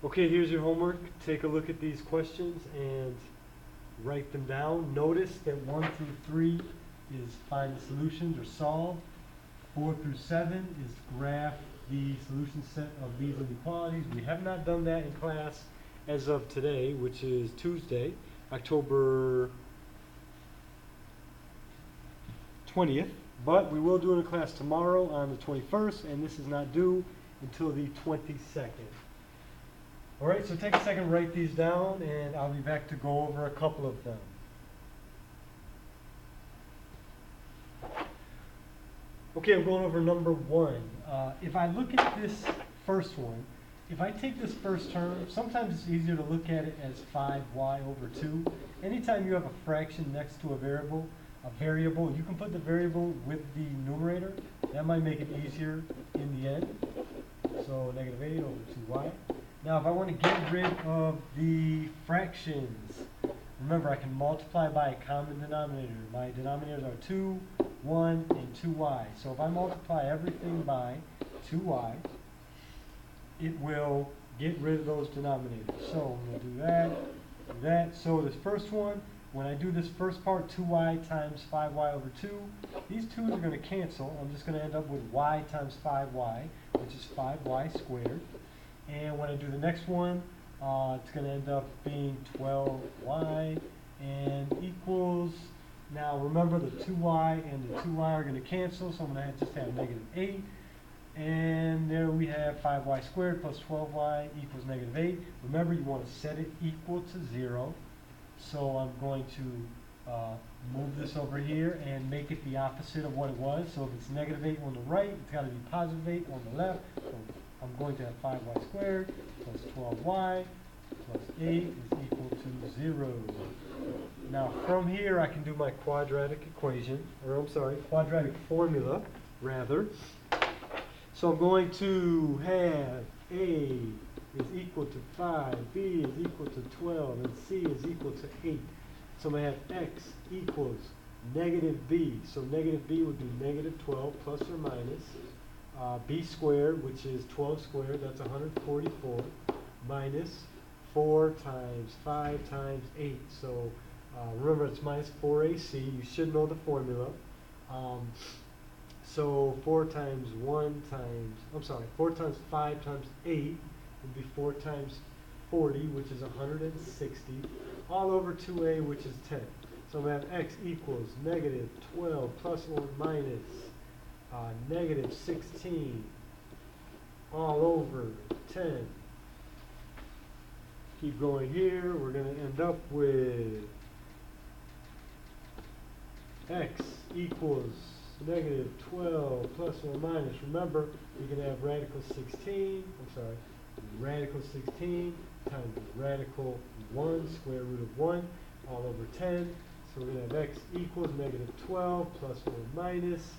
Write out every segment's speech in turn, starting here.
Okay, here's your homework. Take a look at these questions and write them down. Notice that 1 through 3 is find the solutions or solve. 4 through 7 is graph the solution set of these inequalities. We have not done that in class as of today, which is Tuesday, October 20th, but we will do it in class tomorrow on the 21st, and this is not due until the 22nd. All right, so take a second, write these down, and I'll be back to go over a couple of them. Okay, I'm going over number 1. If I look at this first one, if I take this first term, sometimes it's easier to look at it as 5y over 2. Anytime you have a fraction next to a variable, you can put the variable with the numerator. That might make it easier in the end. So negative 8 over 2y. Now, if I want to get rid of the fractions, remember I can multiply by a common denominator. My denominators are 2, 1, and 2y. So if I multiply everything by 2y, it will get rid of those denominators. So I'm going to do that. So this first one, when I do this first part, 2y times 5y over 2, these 2's are going to cancel. I'm just going to end up with y times 5y, which is 5y squared. And when I do the next one, it's going to end up being 12y and equals, now remember the 2y and the 2y are going to cancel, so I'm going to just have negative 8. And there we have 5y squared plus 12y equals negative 8. Remember, you want to set it equal to 0. So I'm going to move this over here and make it the opposite of what it was. So if it's negative 8 on the right, it's got to be positive 8 on the left. So I'm going to have 5y squared plus 12y plus 8 is equal to 0. Now from here I can do my quadratic equation, or I'm sorry, quadratic formula, rather. So I'm going to have A is equal to 5, B is equal to 12, and C is equal to 8. So I'm going to have X equals negative B. So negative B would be negative 12 plus or minus B squared, which is 12 squared, that's 144, minus 4 times 5 times 8. So remember, it's minus 4AC. You should know the formula. So 4 times 4 times 5 times 8 would be 4 times 40, which is 160, all over 2a, which is 10. So I'm going to have x equals negative 12 plus or minus negative 16 all over 10. Keep going here. We're going to end up with x equals negative 12 plus or minus. Remember, you can have radical 16 times radical 1, square root of 1, all over 10. So we're going to have x equals negative 12 plus or minus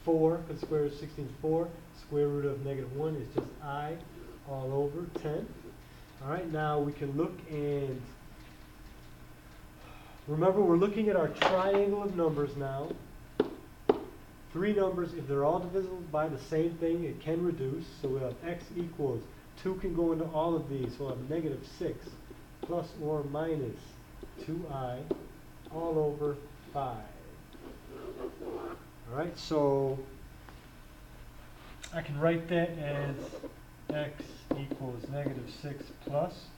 4, because square root of 16 is 4. Square root of negative 1 is just I, all over 10. All right, now we can look and remember, we're looking at our triangle of numbers now. 3 numbers, if they're all divisible by the same thing, it can reduce. So we'll have x equals, 2 can go into all of these, so we'll have negative 6 plus or minus 2i all over 5. All right, so I can write that as x equals negative 6 plus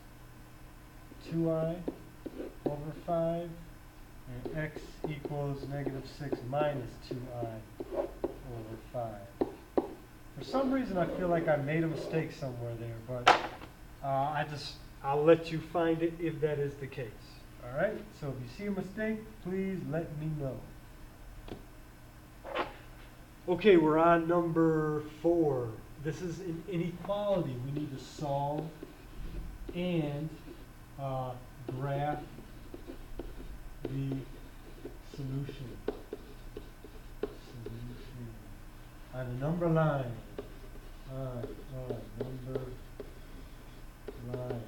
2i over 5, and x equals negative 6 minus 2i over 5. For some reason, I feel like I made a mistake somewhere there, but I'll let you find it if that is the case. All right, so if you see a mistake, please let me know. Okay, we're on number 4. This is an inequality we need to solve and graph the solution on a number line. Number line.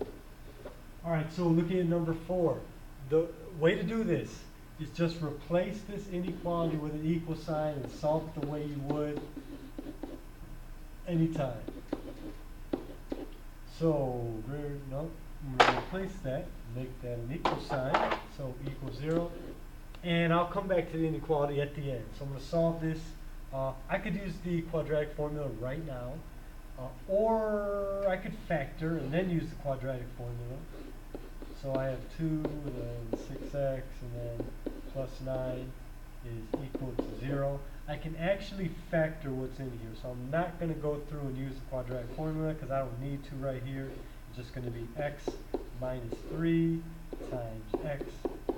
All right, so looking at number 4, the way to do this is just replace this inequality with an equal sign and solve it the way you would anytime. So, no, I'm going to replace that, make that an equal sign, so equals 0. And I'll come back to the inequality at the end. So I'm going to solve this. I could use the quadratic formula right now, or I could factor and then use the quadratic formula. So I have 2, and then 6x, and then plus 9 is equal to 0. I can actually factor what's in here. So I'm not going to go through and use the quadratic formula because I don't need to right here. It's just going to be x minus 3 times x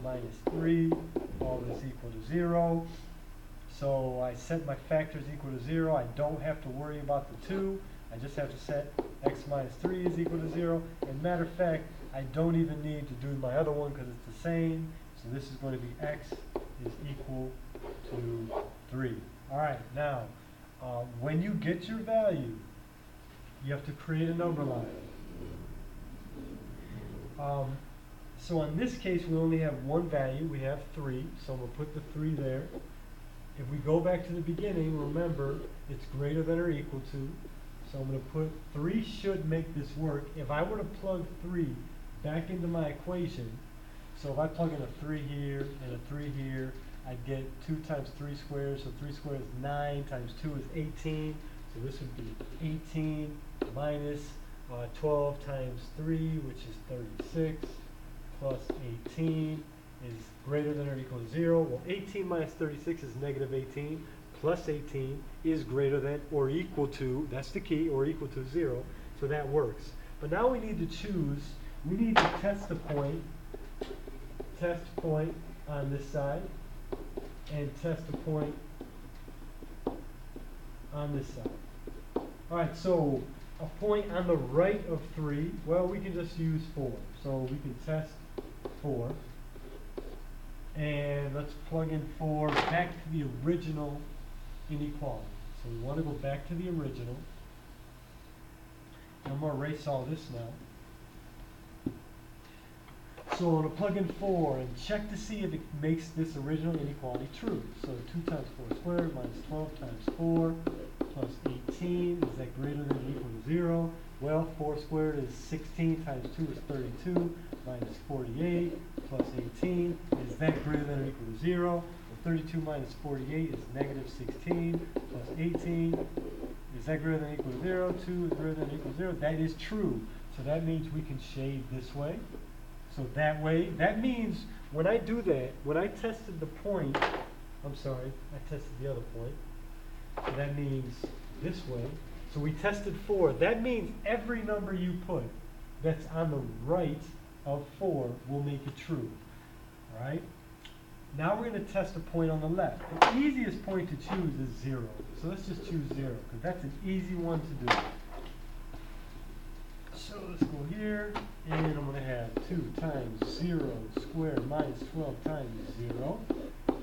minus 3, all this equal to 0. So I set my factors equal to 0. I don't have to worry about the 2. I just have to set x minus 3 is equal to 0. And matter of fact, I don't even need to do my other one because it's the same. So this is going to be x is equal to 3. All right, now, when you get your value, you have to create a number line. So in this case, we only have one value. We have 3, so I'm going to put the 3 there. If we go back to the beginning, remember, it's greater than or equal to. So I'm going to put 3 should make this work. If I were to plug 3 back into my equation, so if I plug in a 3 here and a 3 here, I'd get 2 times 3 squared, so 3 squared is 9, times 2 is 18. So this would be 18 minus 12 times 3, which is 36, plus 18 is greater than or equal to 0. Well, 18 minus 36 is negative 18, plus 18 is greater than or equal to, that's the key, or equal to 0, so that works. But now we need to choose, we need to test the point on this side, and test the point on this side. All right, so a point on the right of 3, well, we can just use 4. So we can test 4. And let's plug in 4 back to the original inequality. So we want to go back to the original. I'm going to erase all this now. So I'm going to plug in 4 and check to see if it makes this original inequality true. So 2 times 4 squared minus 12 times 4 plus 18, is that greater than or equal to 0? Well, 4 squared is 16 times 2 is 32 minus 48 plus 18, is that greater than or equal to 0? Well, 32 minus 48 is negative 16 plus 18, is that greater than or equal to 0? 2 is greater than or equal to 0. That is true. So that means we can shade this way. So that way, that means when I do that, when I tested the point, I'm sorry, I tested the other point. So that means this way. So we tested 4. That means every number you put that's on the right of 4 will make it true. All right? Now we're going to test a point on the left. The easiest point to choose is 0. So let's just choose 0, because that's an easy one to do. So let's go here, and I'm going to have 2 times 0 squared minus 12 times 0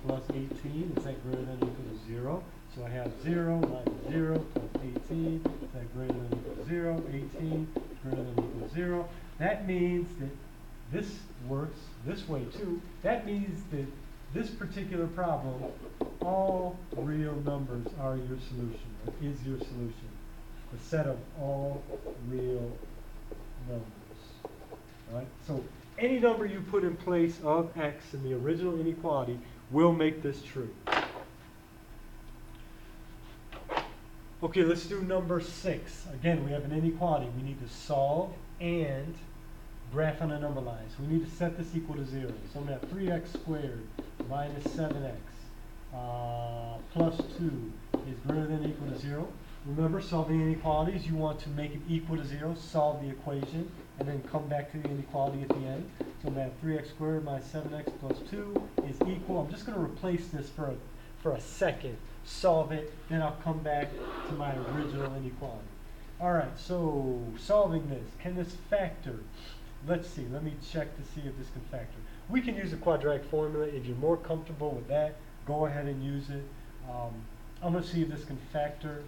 plus 18. Is that greater than or equal to 0? So I have 0 minus 0 plus 18. Is that greater than or equal to 0? 18 greater than or equal to 0. That means that this works this way too. That means that this particular problem, all real numbers are your solution, or is your solution. The set of all real numbers. All right? So any number you put in place of x in the original inequality will make this true. Okay, let's do number 6. Again, we have an inequality. We need to solve and graph on a number line. So we need to set this equal to 0. So I'm going to have 3x squared minus 7x plus 2 is greater than or equal to 0. Remember, solving inequalities, you want to make it equal to 0, solve the equation, and then come back to the inequality at the end. So I'm going to have 3x squared minus 7x plus 2 is equal. I'm just going to replace this for a second, solve it, then I'll come back to my original inequality. All right, so solving this, can this factor? Let's see, let me check to see if this can factor. We can use the quadratic formula. If you're more comfortable with that, go ahead and use it. I'm going to see if this can factor.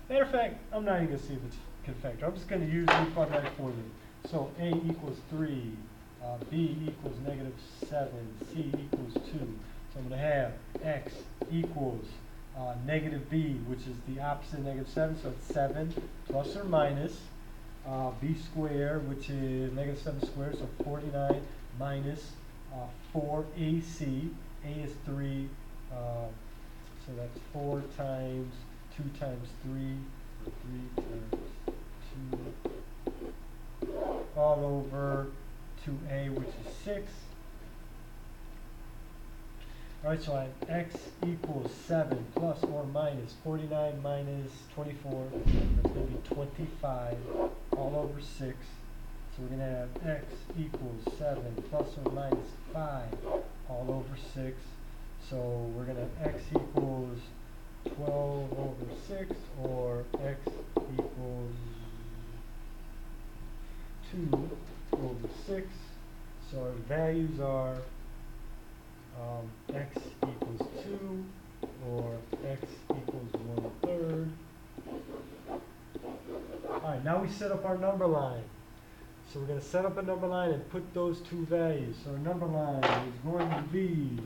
Matter of fact, I'm not even going to see if it can factor. I'm just going to use the quadratic formula. So A equals 3, B equals negative 7, C equals 2. So I'm going to have x equals negative b, which is the opposite of negative 7, so it's 7 plus or minus b squared, which is negative 7 squared, so 49 minus 4ac. A is 3, so that's 4 times 2 times 3, or 3 times 2, all over 2a, which is 6. Alright, so I have x equals 7 plus or minus 49 minus 24, that's going to be 25, all over 6. So we're going to have x equals 7 plus or minus 5, all over 6. So we're going to have x equals 12 over 6, or x equals 2 over 6. So our values are x equals 2, or x equals 1/3. Alright, now we set up our number line. So we're going to set up a number line and put those two values. So our number line is going to be,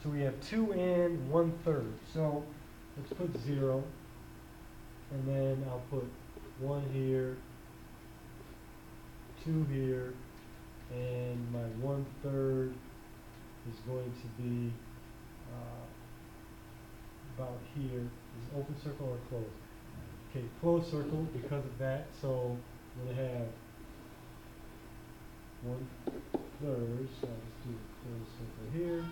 so we have 2 and 1/3. So let's put 0, and then I'll put 1 here, 2 here, and my 1/3 is going to be about here. Is open circle or closed? Okay, closed circle because of that. So we're going to have 1/3. So I'll just do a closed circle here.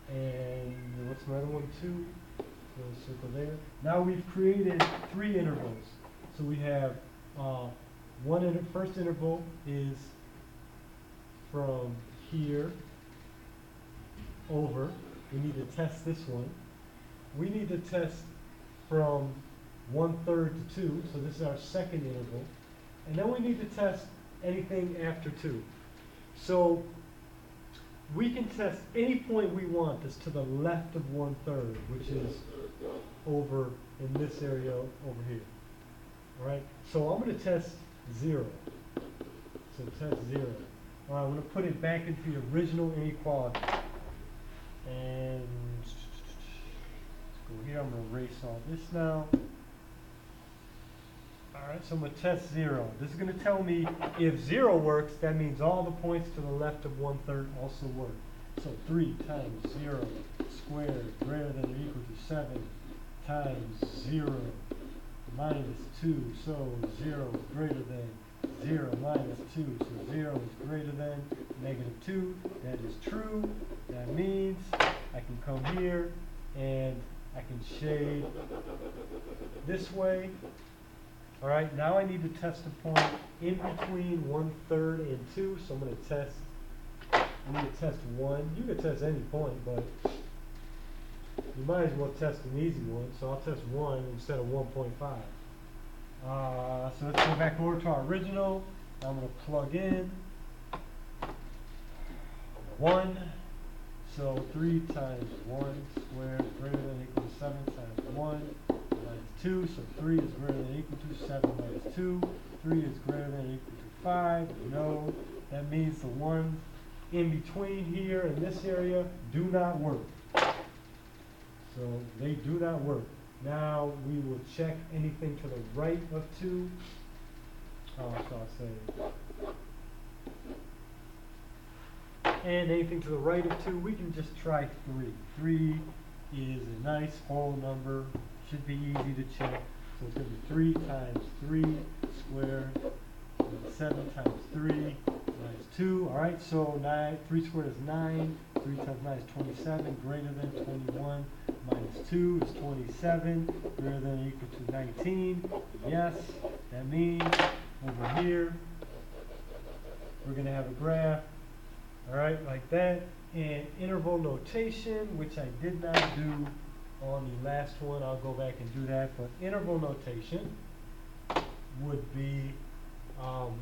And what's my other one? 2. Closed circle there. Now we've created 3 intervals. So we have first interval is from here over. We need to test this one. We need to test from 1/3 to 2, so this is our second interval. And then we need to test anything after 2. So we can test any point we want that's to the left of 1/3, which is over in this area over here. All right, so I'm going to test 0. So test 0. All right, I'm going to put it back into the original inequality. And let's go here. I'm going to erase all this now. All right, so I'm going to test 0. This is going to tell me if 0 works, that means all the points to the left of 1/3 also work. So 3 times 0 squared greater than or equal to 7 times 0 minus 2. So 0 is greater than 0 minus 2. So 0 is greater than negative 2. That is true. That means I can come here and I can shade this way. All right, now I need to test a point in between 1/3 and 2. So I'm going to test, I need to test 1. You can test any point, but you might as well test an easy one. So I'll test 1 instead of 1.5. So let's go back over to our original. I'm going to plug in 1. So 3 times 1 squared greater than or equal to 7 times 1 minus 2. So 3 is greater than or equal to 7 minus 2. 3 is greater than or equal to 5. No. That means the ones in between here in this area do not work. So they do not work. Now we will check anything to the right of 2. So I'll say, and anything to the right of 2, we can just try 3. 3 is a nice whole number, should be easy to check. So it's going to be 3 times 3 squared, and 7 times 3 minus 2. All right, so 3 squared is 9. 3 times 9 is 27, greater than 21. Minus 2 is 27, greater than or equal to 19. Yes, that means over here, we're going to have a graph, all right, like that. And interval notation, which I did not do on the last one. I'll go back and do that. But interval notation would be, so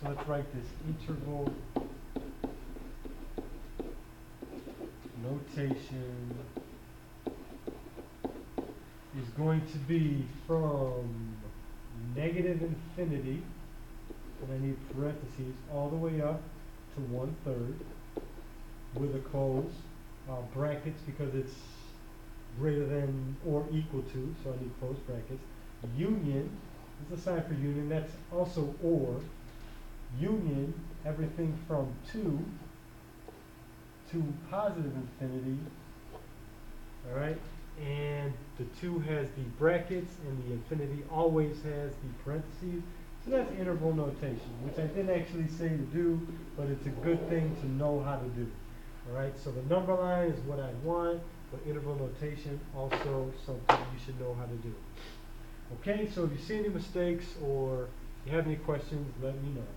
let's write this interval notation is going to be from negative infinity, and I need parentheses, all the way up to 1/3 with a close brackets because it's greater than or equal to, so I need close brackets. Union is a sign for union, that's also or. Union, everything from 2 to positive infinity, all right? And the 2 has the brackets and the infinity always has the parentheses. So that's interval notation, which I didn't actually say to do, but it's a good thing to know how to do. All right, so the number line is what I want, but interval notation also something you should know how to do. Okay, so if you see any mistakes or you have any questions, let me know.